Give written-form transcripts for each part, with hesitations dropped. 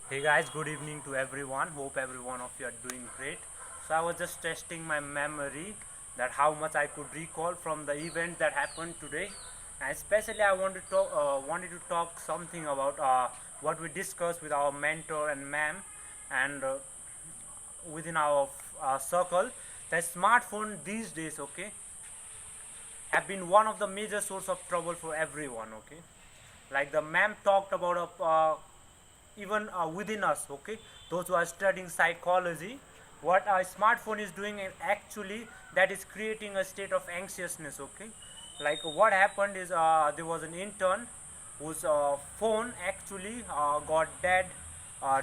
Hey guys, good evening to everyone. Hope every one of you are doing great. So I was just testing my memory that how much I could recall from the event that happened today, and especially I wanted to talk something about what we discussed with our mentor and ma'am, and within our circle. The smartphone these days, okay, have been one of the major source of trouble for everyone. Okay, like the ma'am talked about even within us, okay, those who are studying psychology, what a smartphone is doing actually that is creating a state of anxiousness, okay. Like what happened is there was an intern whose phone actually got dead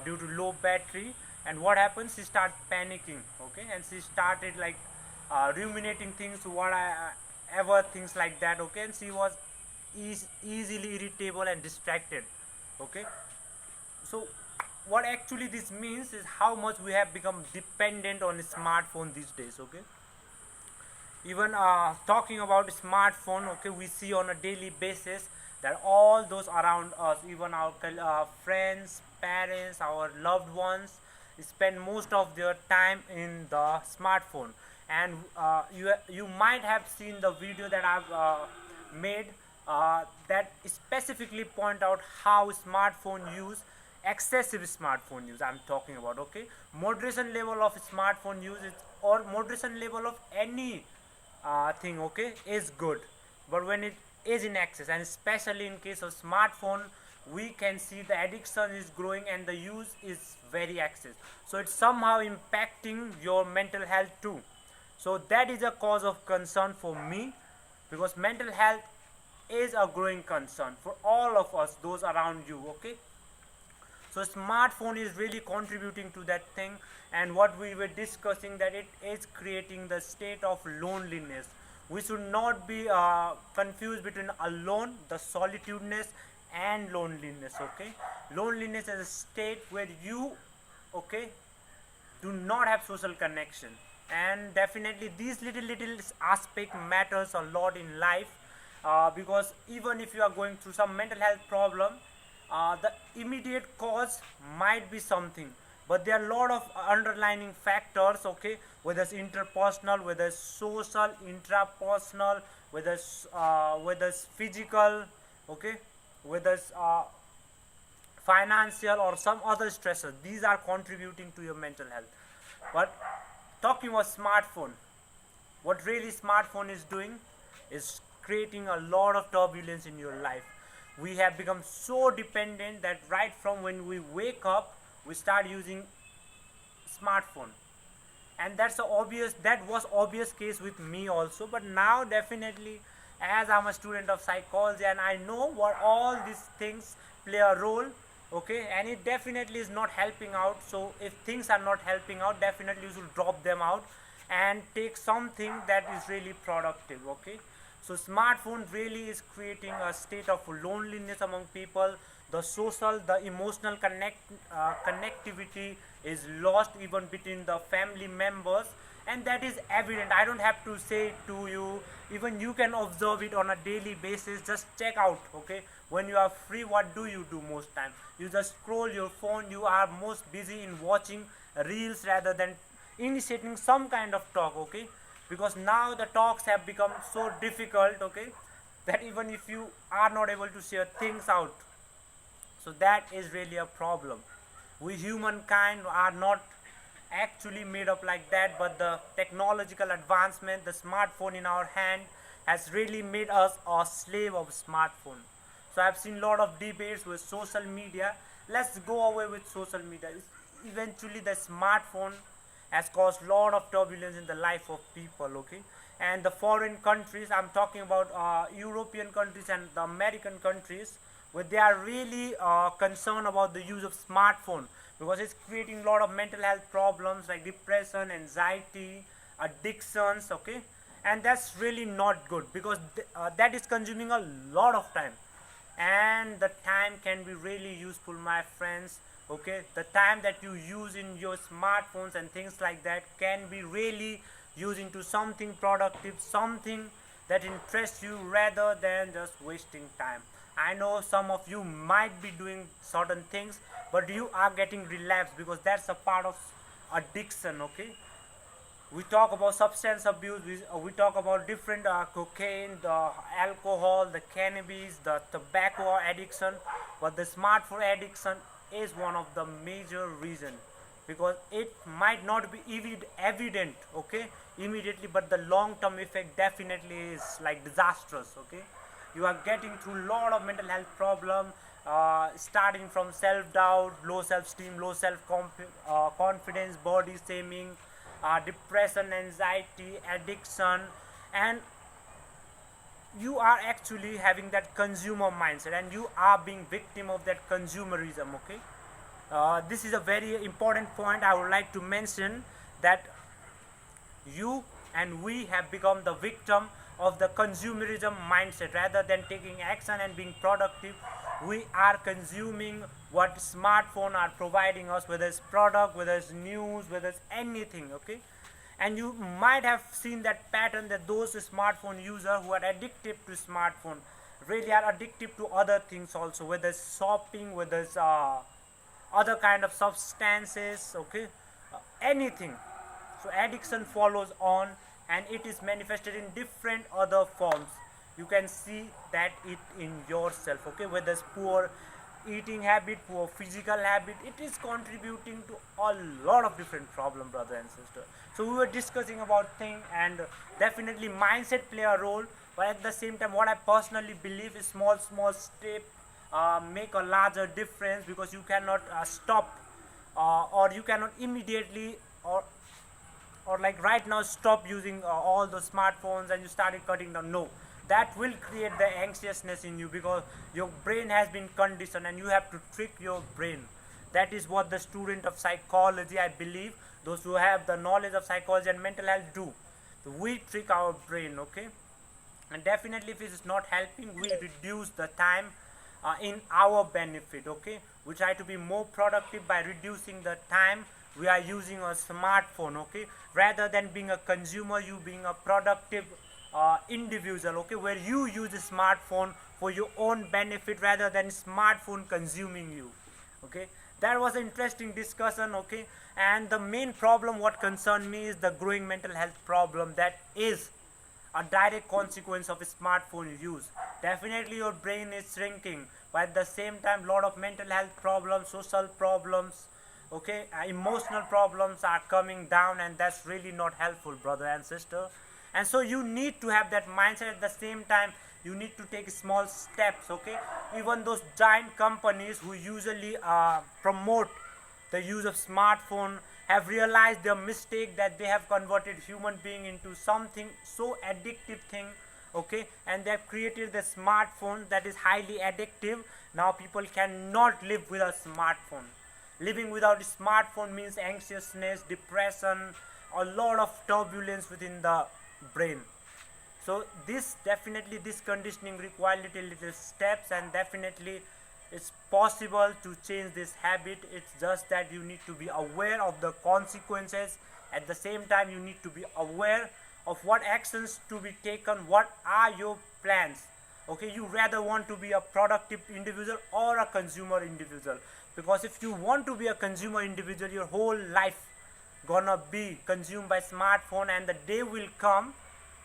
due to low battery, and what happens, she started panicking, okay, and she started like ruminating things what I ever things like that, okay, and she was easily irritable and distracted, okay. So what actually this means is how much we have become dependent on a smartphone these days, okay. Even talking about smartphone, okay, we see on a daily basis that all those around us, even our friends, parents, our loved ones, spend most of their time in the smartphone. And you might have seen the video that I've made that specifically point out how smartphone use, excessive smartphone use I'm talking about, okay. Moderation level of smartphone use is, or moderation level of any thing, okay, is good, but when it is in excess, and especially in case of smartphone, we can see the addiction is growing and the use is very excess, so it's somehow impacting your mental health too. So that is a cause of concern for me, because mental health is a growing concern for all of us, those around you, okay. So smartphone is really contributing to that thing, and what we were discussing, that it is creating the state of loneliness. We should not be confused between alone, the solitudeness, and loneliness, okay. Loneliness is a state where you, okay, do not have social connection, and definitely these little aspect matters a lot in life, because even if you are going through some mental health problem, the immediate cause might be something, but there are a lot of underlying factors, okay, whether it's interpersonal, whether it's social, intrapersonal, whether it's physical, okay, whether it's financial or some other stressors, these are contributing to your mental health. But talking about smartphone, what really smartphone is doing is creating a lot of turbulence in your life. We have become so dependent that right from when we wake up, we start using smartphone, and that was obvious case with me also, but now definitely, as I'm a student of psychology and I know what all these things play a role, okay, and it definitely is not helping out. So if things are not helping out, definitely you should drop them out and take something that is really productive, okay. So smartphone really is creating a state of loneliness among people. The social, the emotional connectivity is lost even between the family members, and that is evident. I don't have to say it to you. Even you can observe it on a daily basis. Just check out, okay. When you are free, what do you do most time? You just scroll your phone. You are most busy in watching reels rather than initiating some kind of talk, okay, because now the talks have become so difficult, okay, that even if you are not able to share things out, so that is really a problem. We humankind are not actually made up like that, but the technological advancement, the smartphone in our hand, has really made us a slave of smartphone. So I've seen a lot of debates with social media. Let's go away with social media. Eventually the smartphone has caused a lot of turbulence in the life of people, okay. And the foreign countries, I'm talking about European countries and the American countries, where they are really concerned about the use of smartphone, because it's creating a lot of mental health problems like depression, anxiety, addictions, okay. And that's really not good, because that is consuming a lot of time, and the time can be really useful, my friends, okay. The time that you use in your smartphones and things like that can be really used into something productive, something that interests you, rather than just wasting time. I know some of you might be doing certain things, but you are getting relapsed, because that's a part of addiction. Okay, we talk about substance abuse, we talk about different cocaine, the alcohol, the cannabis, the tobacco addiction, but the smartphone addiction is one of the major reason, because it might not be evident, okay, immediately, but the long term effect definitely is like disastrous. Okay, you are getting through a lot of mental health problem, starting from self doubt, low self esteem, low self confidence, body shaming, depression, anxiety, addiction, and you are actually having that consumer mindset, and you are being victim of that consumerism. Okay, this is a very important point I would like to mention, that you and we have become the victim of the consumerism mindset. Rather than taking action and being productive, we are consuming what smartphone are providing us, whether it's product, whether it's news, whether it's anything. Okay, and you might have seen that pattern, that those smartphone users who are addicted to smartphone really are addicted to other things also, whether it's shopping, whether it's other kind of substances. Okay, anything. So addiction follows on, and it is manifested in different other forms. You can see that it in yourself. Okay, whether it's poor eating habit, poor physical habit, it is contributing to a lot of different problem, brother and sister. So we were discussing about thing, and definitely mindset play a role, but at the same time what I personally believe is small step make a larger difference, because you cannot stop or you cannot immediately or like right now stop using all the smartphones and you started cutting down. No, that will create the anxiousness in you, because your brain has been conditioned and you have to trick your brain. That is what the student of psychology, I believe, those who have the knowledge of psychology and mental health do. So we trick our brain. Okay, and definitely if it is not helping, we reduce the time in our benefit. Okay, we try to be more productive by reducing the time we are using a smartphone. Okay, rather than being a consumer, you being a productive individual. Okay, where you use a smartphone for your own benefit rather than smartphone consuming you. Okay, that was an interesting discussion. Okay, and the main problem what concerned me is the growing mental health problem that is a direct consequence of smartphone use. Definitely your brain is shrinking, but at the same time lot of mental health problems, social problems, okay, emotional problems are coming down, and that's really not helpful, brother and sister. And so you need to have that mindset. At the same time you need to take small steps. Okay, even those giant companies who usually promote the use of smartphone have realized their mistake, that they have converted human being into something so addictive thing. Okay, and they have created the smartphone that is highly addictive. Now people cannot live without smartphone. Living without a smartphone means anxiousness, depression, a lot of turbulence within the brain. So this conditioning requires little steps, and definitely it's possible to change this habit. It's just that you need to be aware of the consequences. At the same time you need to be aware of what actions to be taken, what are your plans. Okay, you rather want to be a productive individual or a consumer individual, because if you want to be a consumer individual, your whole life gonna be consumed by smartphone, and the day will come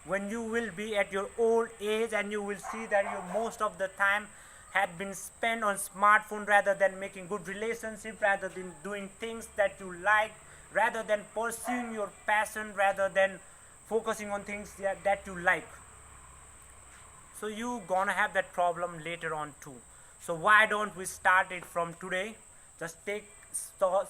when you will be at your old age and you will see that your most of the time had been spent on smartphone, rather than making good relationship, rather than doing things that you like, rather than pursuing your passion, rather than focusing on things that you like. So you gonna have that problem later on too. So why don't we start it from today? Just take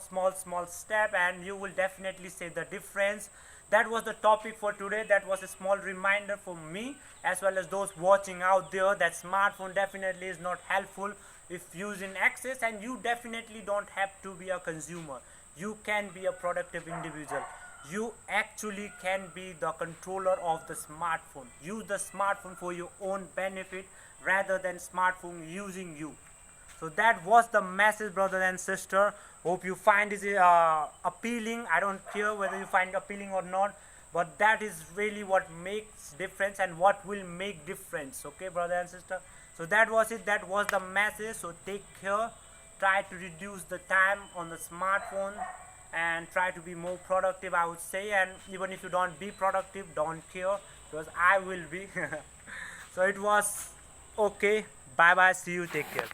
small step, and you will definitely see the difference. That was the topic for today. That was a small reminder for me as well as those watching out there, that smartphone definitely is not helpful if used in excess, and you definitely don't have to be a consumer. You can be a productive individual. You actually can be the controller of the smartphone. Use the smartphone for your own benefit rather than smartphone using you. So that was the message, brother and sister. Hope you find this appealing. I don't care whether you find appealing or not, but that is really what makes difference and what will make difference. Okay, brother and sister. So that was it. That was the message. So take care. try to reduce the time on the smartphone and try to be more productive, I would say. And even if you don't be productive, don't care, because I will be. So it was okay. Bye bye, see you, take care.